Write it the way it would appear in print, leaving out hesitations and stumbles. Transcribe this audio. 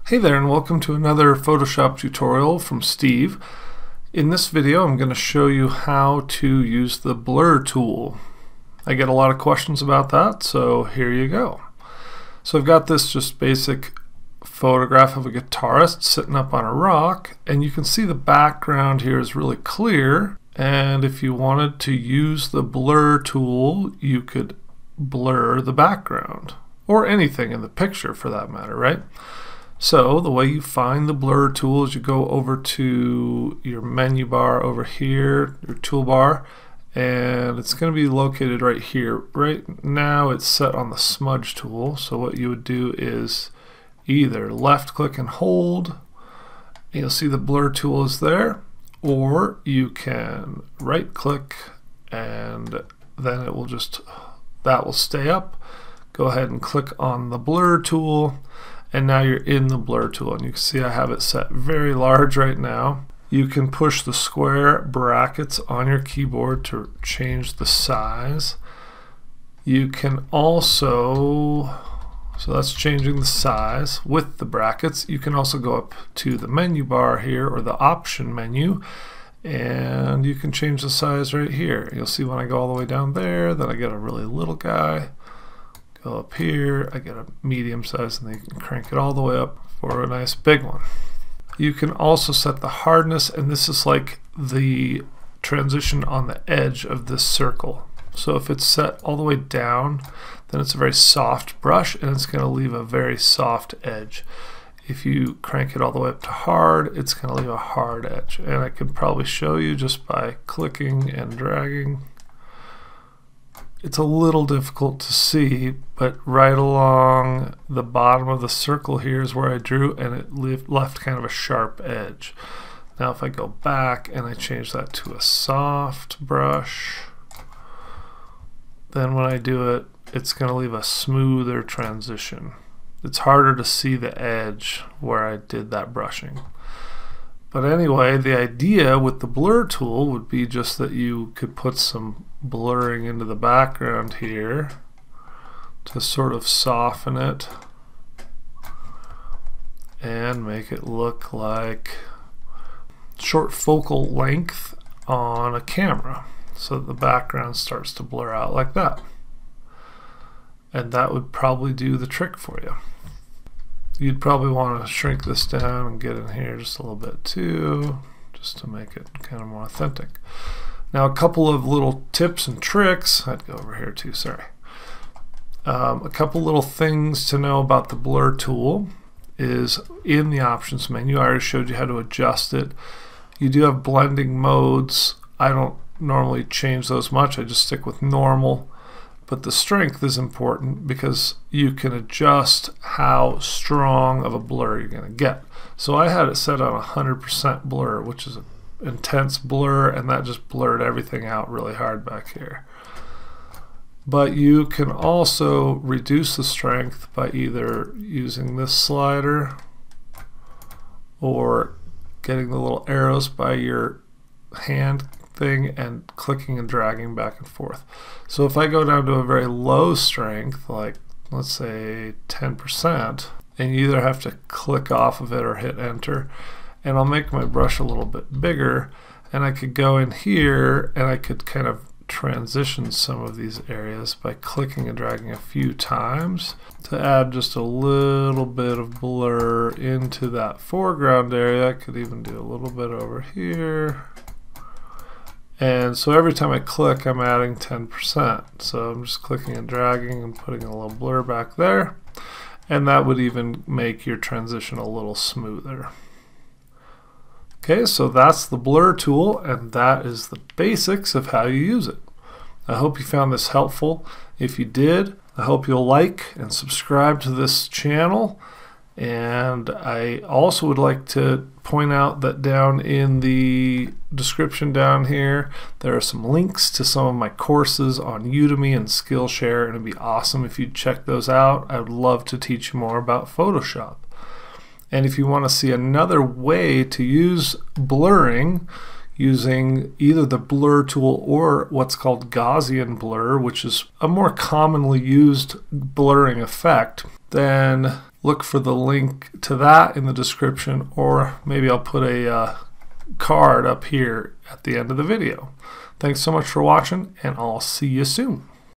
Hey there, and welcome to another Photoshop tutorial from Steve. In this video I'm going to show you how to use the blur tool. I get a lot of questions about that, so here you go. So I've got this just basic photograph of a guitarist sitting up on a rock, and you can see the background here is really clear, and if you wanted to use the blur tool you could blur the background or anything in the picture for that matter, right? So the way you find the blur tool is you go over to your menu bar over here, your toolbar, and it's going to be located right here. Right now it's set on the smudge tool, so what you would do is either left click and hold, and you'll see the blur tool is there, or you can right click and then it will that will stay up. Go ahead and click on the blur tool, and now you're in the blur tool, and you can see I have it set very large right now. You can push the square brackets on your keyboard to change the size. You can also, so that's changing the size with the brackets. You can also go up to the menu bar here, or the option menu, and you can change the size right here. You'll see when I go all the way down there that I get a really little guy. Go up here, I get a medium size, and then you can crank it all the way up for a nice big one. You can also set the hardness, and this is like the transition on the edge of this circle. So if it's set all the way down, then it's a very soft brush and it's going to leave a very soft edge. If you crank it all the way up to hard, it's going to leave a hard edge. And I can probably show you just by clicking and dragging. It's a little difficult to see, but right along the bottom of the circle here is where I drew, and it left kind of a sharp edge. Now if I go back and I change that to a soft brush, then when I do it, it's going to leave a smoother transition. It's harder to see the edge where I did that brushing. But anyway, the idea with the blur tool would be just that you could put some blurring into the background here to sort of soften it and make it look like short focal length on a camera, so that the background starts to blur out like that. And that would probably do the trick for you. You'd probably want to shrink this down and get in here just a little bit too, just to make it kind of more authentic. Now a couple of little tips and tricks, I'd go over here too, sorry. A couple little things to know about the blur tool is in the options menu. I already showed you how to adjust it. You do have blending modes. I don't normally change those much, I just stick with normal. But the strength is important because you can adjust how strong of a blur you're going to get. So I had it set on 100% blur, which is an intense blur, and that just blurred everything out really hard back here. But you can also reduce the strength by either using this slider or getting the little arrows by your hand thing and clicking and dragging back and forth. So if I go down to a very low strength, like let's say 10%, and you either have to click off of it or hit enter, and I'll make my brush a little bit bigger, and I could go in here and I could kind of transition some of these areas by clicking and dragging a few times to add just a little bit of blur into that foreground area. I could even do a little bit over here. And so every time I click, I'm adding 10%. So I'm just clicking and dragging and putting a little blur back there. And that would even make your transition a little smoother. Okay, so that's the blur tool, and that is the basics of how you use it. I hope you found this helpful. If you did, I hope you'll like and subscribe to this channel. And I also would like to point out that down in the description down here there are some links to some of my courses on Udemy and Skillshare, and it'd be awesome if you'd check those out. I would love to teach you more about Photoshop. And if you want to see another way to use blurring using either the blur tool or what's called Gaussian blur, which is a more commonly used blurring effect, then look for the link to that in the description, or maybe I'll put a card up here at the end of the video. Thanks so much for watching, and I'll see you soon.